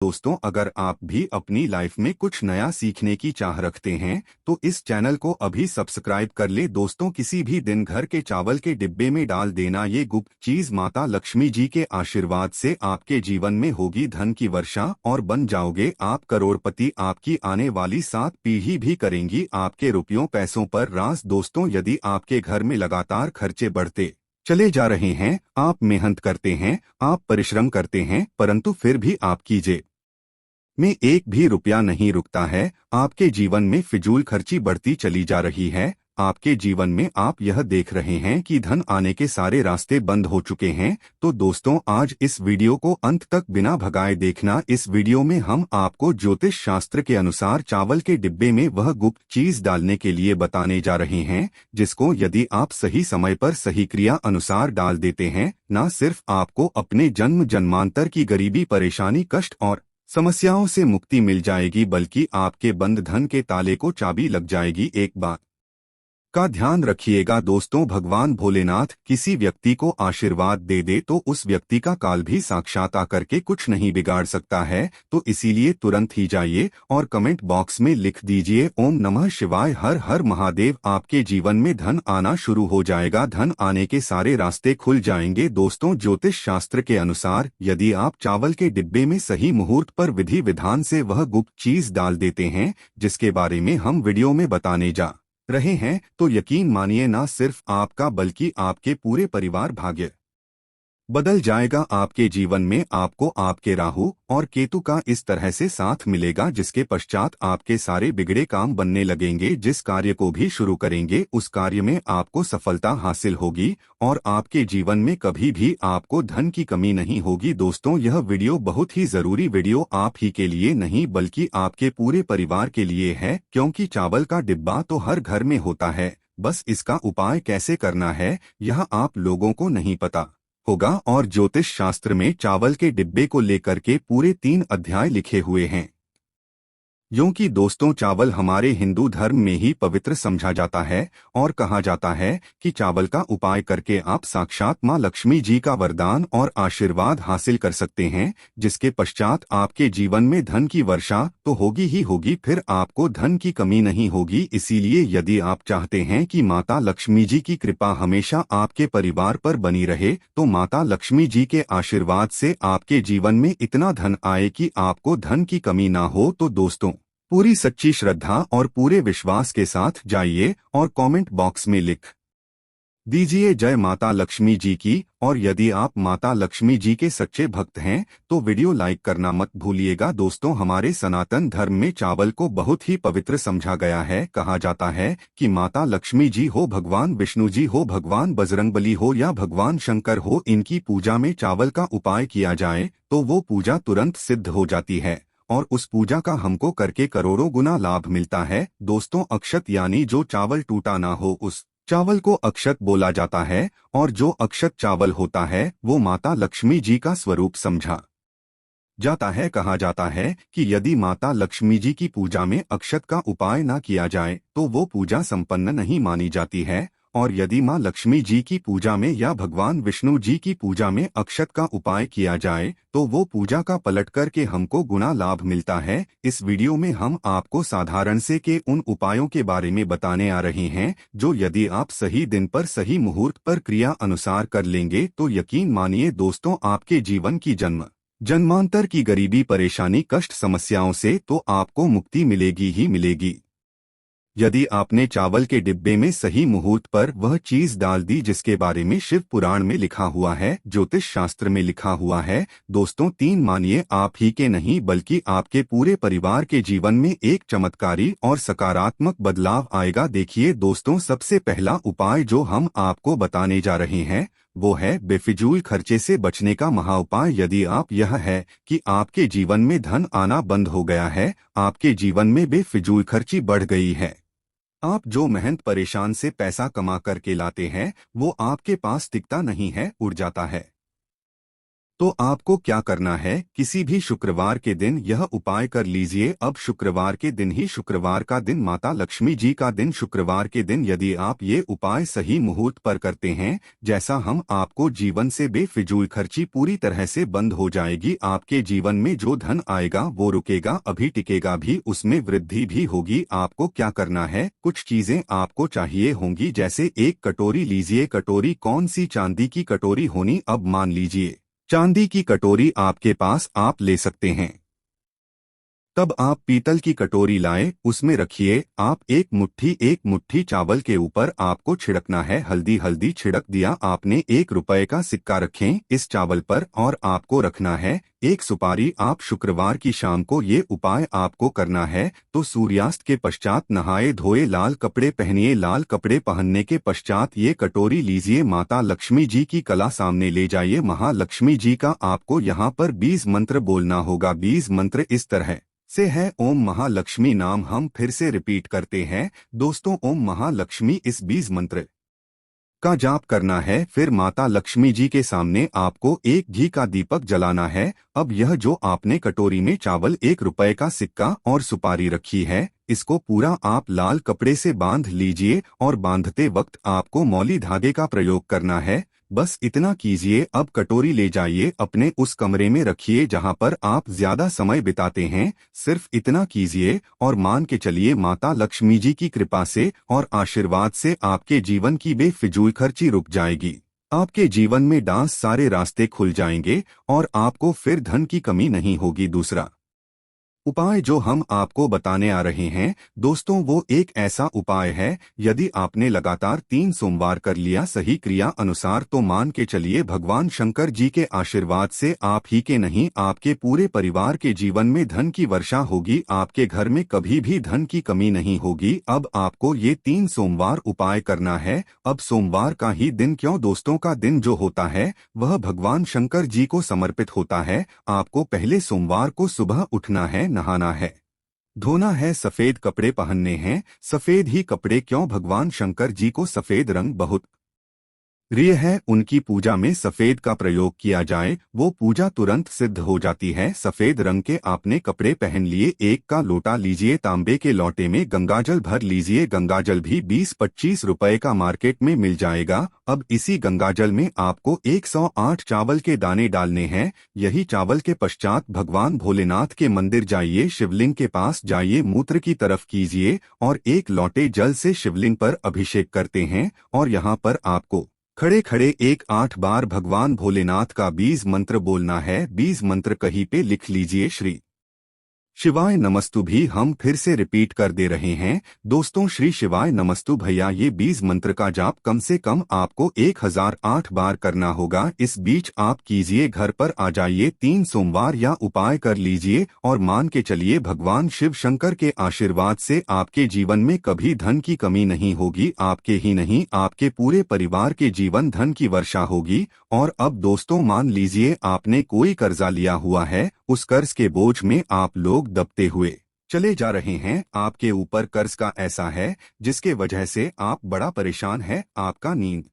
दोस्तों, अगर आप भी अपनी लाइफ में कुछ नया सीखने की चाह रखते हैं तो इस चैनल को अभी सब्सक्राइब कर ले। दोस्तों, किसी भी दिन घर के चावल के डिब्बे में डाल देना ये गुप्त चीज माता लक्ष्मी जी के आशीर्वाद से आपके जीवन में होगी धन की वर्षा और बन जाओगे आप करोड़पति। आपकी आने वाली 7 पीढ़ी भी करेंगी आपके रुपयों पैसों पर राज। दोस्तों, यदि आपके घर में लगातार खर्चे बढ़ते चले जा रहे हैं, आप मेहनत करते हैं, आप परिश्रम करते हैं, परंतु फिर भी आपकी जेब में एक भी रुपया नहीं रुकता है, आपके जीवन में फिजूल खर्ची बढ़ती चली जा रही है, आपके जीवन में आप यह देख रहे हैं कि धन आने के सारे रास्ते बंद हो चुके हैं, तो दोस्तों आज इस वीडियो को अंत तक बिना भगाए देखना। इस वीडियो में हम आपको ज्योतिष शास्त्र के अनुसार चावल के डिब्बे में वह गुप्त चीज डालने के लिए बताने जा रहे हैं, जिसको यदि आप सही समय पर सही क्रिया अनुसार डाल देते हैं, न सिर्फ आपको अपने जन्म जन्मांतर की गरीबी परेशानी कष्ट और समस्याओं से मुक्ति मिल जाएगी, बल्कि आपके बंद धन के ताले को चाबी लग जाएगी। एक बात का ध्यान रखिएगा दोस्तों, भगवान भोलेनाथ किसी व्यक्ति को आशीर्वाद दे दे तो उस व्यक्ति का काल भी साक्षात आकर के कुछ नहीं बिगाड़ सकता है। तो इसीलिए तुरंत ही जाइए और कमेंट बॉक्स में लिख दीजिए ओम नमः शिवाय, हर हर महादेव। आपके जीवन में धन आना शुरू हो जाएगा, धन आने के सारे रास्ते खुल जाएंगे। दोस्तों, ज्योतिष शास्त्र के अनुसार यदि आप चावल के डिब्बे में सही मुहूर्त पर विधि विधान से वह गुप्त चीज डाल देते हैं जिसके बारे में हम वीडियो में बताने जा रहे हैं, तो यकीन मानिए ना सिर्फ आपका बल्कि आपके पूरे परिवार भाग्य बदल जाएगा। आपके जीवन में आपको आपके राहु और केतु का इस तरह से साथ मिलेगा जिसके पश्चात आपके सारे बिगड़े काम बनने लगेंगे। जिस कार्य को भी शुरू करेंगे उस कार्य में आपको सफलता हासिल होगी और आपके जीवन में कभी भी आपको धन की कमी नहीं होगी। दोस्तों, यह वीडियो बहुत ही जरूरी वीडियो आप ही के लिए नहीं बल्कि आपके पूरे परिवार के लिए है, क्योंकि चावल का डिब्बा तो हर घर में होता है, बस इसका उपाय कैसे करना है यह आप लोगों को नहीं पता होगा। और ज्योतिष शास्त्र में चावल के डिब्बे को लेकर के पूरे 3 अध्याय लिखे हुए हैं। यूं कि दोस्तों, चावल हमारे हिंदू धर्म में ही पवित्र समझा जाता है और कहा जाता है कि चावल का उपाय करके आप साक्षात मां लक्ष्मी जी का वरदान और आशीर्वाद हासिल कर सकते हैं, जिसके पश्चात आपके जीवन में धन की वर्षा तो होगी ही होगी, फिर आपको धन की कमी नहीं होगी। इसीलिए यदि आप चाहते हैं कि माता लक्ष्मी जी की कृपा हमेशा आपके परिवार पर बनी रहे, तो माता लक्ष्मी जी के आशीर्वाद से आपके जीवन में इतना धन आए कि आपको धन की कमी ना हो, तो दोस्तों पूरी सच्ची श्रद्धा और पूरे विश्वास के साथ जाइए और कमेंट बॉक्स में लिख दीजिए जय माता लक्ष्मी जी की। और यदि आप माता लक्ष्मी जी के सच्चे भक्त हैं तो वीडियो लाइक करना मत भूलिएगा। दोस्तों, हमारे सनातन धर्म में चावल को बहुत ही पवित्र समझा गया है। कहा जाता है कि माता लक्ष्मी जी हो, भगवान विष्णु जी हो, भगवान बजरंगबली हो या भगवान शंकर हो, इनकी पूजा में चावल का उपाय किया जाए तो वो पूजा तुरंत सिद्ध हो जाती है और उस पूजा का हमको करके करोड़ों गुना लाभ मिलता है। दोस्तों, अक्षत यानी जो चावल टूटा ना हो उस चावल को अक्षत बोला जाता है और जो अक्षत चावल होता है वो माता लक्ष्मी जी का स्वरूप समझा जाता है। कहा जाता है कि यदि माता लक्ष्मी जी की पूजा में अक्षत का उपाय ना किया जाए तो वो पूजा संपन्न नहीं मानी जाती है, और यदि मां लक्ष्मी जी की पूजा में या भगवान विष्णु जी की पूजा में अक्षत का उपाय किया जाए तो वो पूजा का पलट करके हमको गुना लाभ मिलता है। इस वीडियो में हम आपको साधारण से के उन उपायों के बारे में बताने आ रहे हैं जो यदि आप सही दिन पर सही मुहूर्त पर क्रिया अनुसार कर लेंगे तो यकीन मानिए दोस्तों, आपके जीवन की जन्मांतर की गरीबी परेशानी कष्ट समस्याओं से तो आपको मुक्ति मिलेगी ही मिलेगी। यदि आपने चावल के डिब्बे में सही मुहूर्त पर वह चीज डाल दी जिसके बारे में शिव पुराण में लिखा हुआ है, ज्योतिष शास्त्र में लिखा हुआ है, दोस्तों 3 मानिए आप ही के नहीं बल्कि आपके पूरे परिवार के जीवन में एक चमत्कारी और सकारात्मक बदलाव आएगा। देखिए दोस्तों, सबसे पहला उपाय जो हम आपको बताने जा रहे हैं वो है बेफिजूल खर्चे से बचने का महाउपाय। यदि आप यह है कि आपके जीवन में धन आना बंद हो गया है, आपके जीवन में बेफिजूल खर्ची बढ़ गई है, आप जो मेहनत परेशान से पैसा कमा करके लाते हैं वो आपके पास टिकता नहीं है, उड़ जाता है, तो आपको क्या करना है, किसी भी शुक्रवार के दिन यह उपाय कर लीजिए। अब शुक्रवार के दिन ही, शुक्रवार का दिन माता लक्ष्मी जी का दिन, शुक्रवार के दिन यदि आप ये उपाय सही मुहूर्त पर करते हैं, जैसा हम आपको जीवन से बेफिजूल खर्ची पूरी तरह से बंद हो जाएगी। आपके जीवन में जो धन आएगा वो रुकेगा, अभी टिकेगा भी, उसमें वृद्धि भी होगी। आपको क्या करना है, कुछ चीजें आपको चाहिए होंगी, जैसे एक कटोरी लीजिए। कटोरी कौन सी, चांदी की कटोरी होनी। अब मान लीजिए चांदी की कटोरी आपके पास, आप ले सकते हैं। तब आप पीतल की कटोरी लाए, उसमें रखिए आप एक मुट्ठी चावल के ऊपर आपको छिड़कना है हल्दी। हल्दी छिड़क दिया आपने, 1 रुपए का सिक्का रखें इस चावल पर, और आपको रखना है एक सुपारी। आप शुक्रवार की शाम को ये उपाय आपको करना है, तो सूर्यास्त के पश्चात नहाए धोए लाल कपड़े पहनिए। लाल कपड़े पहनने के पश्चात ये कटोरी लीजिए, माता लक्ष्मी जी की कला सामने ले जाइए। महालक्ष्मी जी का आपको यहाँ पर 20 मंत्र बोलना होगा। 20 मंत्र इस तरह से है, ओम महालक्ष्मी नाम हम फिर से रिपीट करते हैं दोस्तों, ओम महालक्ष्मी। इस 20 मंत्र का जाप करना है। फिर माता लक्ष्मी जी के सामने आपको एक घी का दीपक जलाना है। अब यह जो आपने कटोरी में चावल, 1 रुपए का सिक्का और सुपारी रखी है, इसको पूरा आप लाल कपड़े से बांध लीजिए, और बांधते वक्त आपको मौली धागे का प्रयोग करना है। बस इतना कीजिए। अब कटोरी ले जाइए, अपने उस कमरे में रखिए जहां पर आप ज्यादा समय बिताते हैं। सिर्फ इतना कीजिए और मान के चलिए माता लक्ष्मी जी की कृपा से और आशीर्वाद से आपके जीवन की बेफिजूल खर्ची रुक जाएगी। आपके जीवन में डांस सारे रास्ते खुल जाएंगे और आपको फिर धन की कमी नहीं होगी। दूसरा उपाय जो हम आपको बताने आ रहे हैं दोस्तों, वो एक ऐसा उपाय है, यदि आपने लगातार 3 सोमवार कर लिया सही क्रिया अनुसार, तो मान के चलिए भगवान शंकर जी के आशीर्वाद से आप ही के नहीं, आपके पूरे परिवार के जीवन में धन की वर्षा होगी। आपके घर में कभी भी धन की कमी नहीं होगी। अब आपको ये 3 सोमवार उपाय करना है। अब सोमवार का ही दिन क्यों दोस्तों, का दिन जो होता है वह भगवान शंकर जी को समर्पित होता है। आपको पहले सोमवार को सुबह उठना है, नहाना है, धोना है, सफेद कपड़े पहनने हैं। सफेद ही कपड़े क्यों, भगवान शंकर जी को सफेद रंग बहुत प्रिय है। उनकी पूजा में सफेद का प्रयोग किया जाए, वो पूजा तुरंत सिद्ध हो जाती है। सफेद रंग के आपने कपड़े पहन लिए, एक का लोटा लीजिए, तांबे के लोटे में गंगाजल भर लीजिए। गंगाजल भी 20-25 रुपए का मार्केट में मिल जाएगा। अब इसी गंगाजल में आपको 108 चावल के दाने डालने हैं। यही चावल के पश्चात भगवान भोलेनाथ के मंदिर जाइए, शिवलिंग के पास जाइए, मूत्र की तरफ कीजिए और एक लोटे जल से शिवलिंग पर अभिषेक करते हैं। और यहाँ पर आपको खड़े खड़े 8 बार भगवान भोलेनाथ का 20 मंत्र बोलना है। 20 मंत्र कहीं पे लिख लीजिए, श्री शिवाय नमस्तु भी हम फिर से रिपीट कर दे रहे हैं दोस्तों, श्री शिवाय नमस्तु। भैया ये 20 मंत्र का जाप कम से कम आपको 1008 बार करना होगा। इस बीच आप कीजिए, घर पर आ जाइए, 3 सोमवार या उपाय कर लीजिए और मान के चलिए भगवान शिव शंकर के आशीर्वाद से आपके जीवन में कभी धन की कमी नहीं होगी। आपके ही नहीं, आपके पूरे परिवार के जीवन धन की वर्षा होगी। और अब दोस्तों मान लीजिए आपने कोई कर्जा लिया हुआ है, उस कर्ज के बोझ में आप लोग दबते हुए चले जा रहे हैं। आपके ऊपर कर्ज का ऐसा है जिसके वजह से आप बड़ा परेशान है, आपका नींद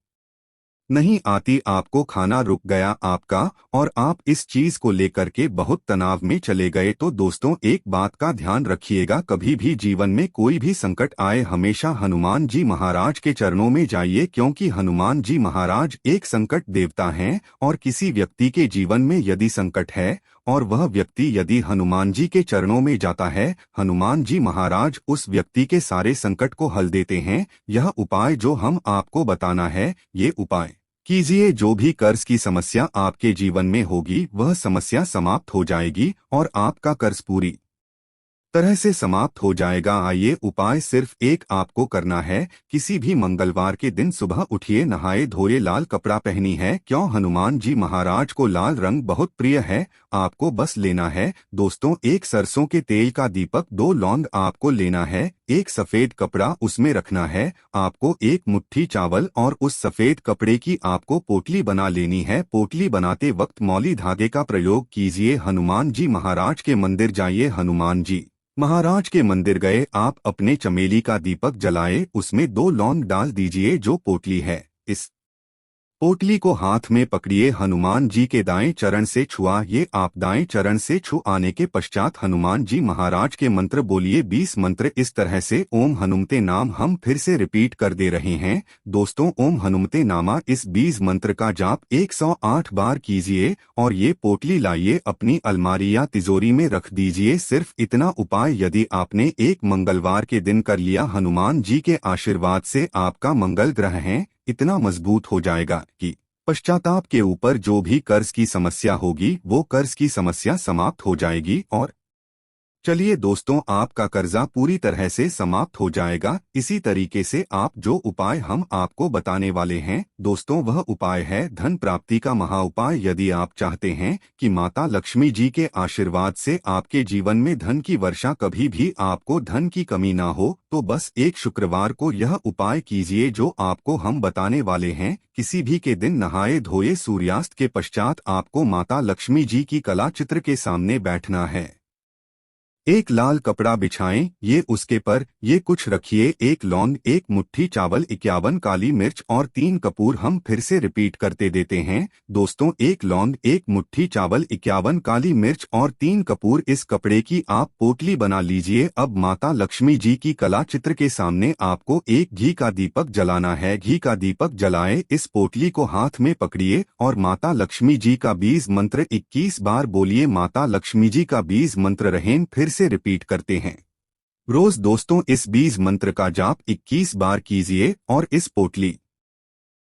नहीं आती, आपको खाना रुक गया आपका, और आप इस चीज को लेकर के बहुत तनाव में चले गए। तो दोस्तों एक बात का ध्यान रखिएगा, कभी भी जीवन में कोई भी संकट आए, हमेशा हनुमान जी महाराज के चरणों में जाइए, क्योंकि हनुमान जी महाराज एक संकट देवता हैं। और किसी व्यक्ति के जीवन में यदि संकट है और वह व्यक्ति यदि हनुमान जी के चरणों में जाता है, हनुमान जी महाराज उस व्यक्ति के सारे संकट को हल देते हैं। यह उपाय जो हम आपको बताना है, ये उपाय कीजिए, जो भी कर्ज की समस्या आपके जीवन में होगी वह समस्या समाप्त हो जाएगी और आपका कर्ज पूरी तरह से समाप्त हो जाएगा। आइए, उपाय सिर्फ एक आपको करना है, किसी भी मंगलवार के दिन सुबह उठिए, नहाए धोए, लाल कपड़ा पहनी है। क्यों, हनुमान जी महाराज को लाल रंग बहुत प्रिय है। आपको बस लेना है दोस्तों एक सरसों के तेल का दीपक, 2 लौंग आपको लेना है, एक सफेद कपड़ा उसमें रखना है, आपको एक मुट्ठी चावल और उस सफेद कपड़े की आपको पोटली बना लेनी है। पोटली बनाते वक्त मौली धागे का प्रयोग कीजिए। हनुमान जी महाराज के मंदिर जाइए, हनुमान जी महाराज के मंदिर गए, आप अपने चमेली का दीपक जलाए, उसमें 2 लौंग डाल दीजिए जो पोटली है। इस पोटली को हाथ में पकड़िए, हनुमान जी के दाएं चरण से छुआ ये आप दाएं चरण से छू आने के पश्चात हनुमान जी महाराज के मंत्र बोलिए। 20 मंत्र इस तरह से ओम हनुमते नाम हम फिर से रिपीट कर दे रहे हैं दोस्तों। ओम हनुमते नामा इस 20 मंत्र का जाप 108 बार कीजिए और ये पोटली लाइए अपनी अलमारी या तिजोरी में रख दीजिए। सिर्फ इतना उपाय यदि आपने एक मंगलवार के दिन कर लिया, हनुमान जी के आशीर्वाद से आपका मंगल ग्रह है इतना मजबूत हो जाएगा कि पश्चाताप के ऊपर जो भी कर्ज की समस्या होगी वो कर्ज की समस्या समाप्त हो जाएगी। और चलिए दोस्तों, आपका कर्जा पूरी तरह से समाप्त हो जाएगा। इसी तरीके से आप जो उपाय हम आपको बताने वाले हैं दोस्तों, वह उपाय है धन प्राप्ति का महा उपाय। यदि आप चाहते हैं कि माता लक्ष्मी जी के आशीर्वाद से आपके जीवन में धन की वर्षा, कभी भी आपको धन की कमी ना हो, तो बस एक शुक्रवार को यह उपाय कीजिए जो आपको हम बताने वाले हैं। किसी भी के दिन नहाए धोए सूर्यास्त के पश्चात आपको माता लक्ष्मी जी की कला चित्र के सामने बैठना है। एक लाल कपड़ा बिछाएं, ये उसके पर ये कुछ रखिए, एक लौंग, एक मुट्ठी चावल, 51 काली मिर्च और 3 कपूर। हम फिर से रिपीट करते देते हैं दोस्तों, एक लौंग, एक मुट्ठी चावल, 51 काली मिर्च और 3 कपूर। इस कपड़े की आप पोटली बना लीजिए। अब माता लक्ष्मी जी की कला चित्र के सामने आपको एक घी का दीपक जलाना है। घी का दीपक जलाए, इस पोटली को हाथ में पकड़िए और माता लक्ष्मी जी का बीज मंत्र 21 बार बोलिए। माता लक्ष्मी जी का बीज मंत्र रहें फिर से रिपीट करते हैं रोज दोस्तों। इस बीज मंत्र का जाप 21 बार कीजिए और इस पोटली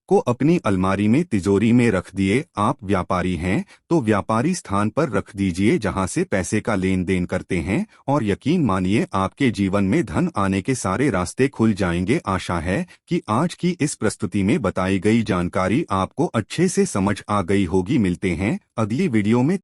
को अपनी अलमारी में तिजोरी में रख दिए। आप व्यापारी हैं तो व्यापारी स्थान पर रख दीजिए जहां से पैसे का लेन देन करते हैं, और यकीन मानिए आपके जीवन में धन आने के सारे रास्ते खुल जाएंगे। आशा है कि आज की इस प्रस्तुति में बताई गई जानकारी आपको अच्छे से समझ आ गई होगी। मिलते हैं अगली वीडियो में,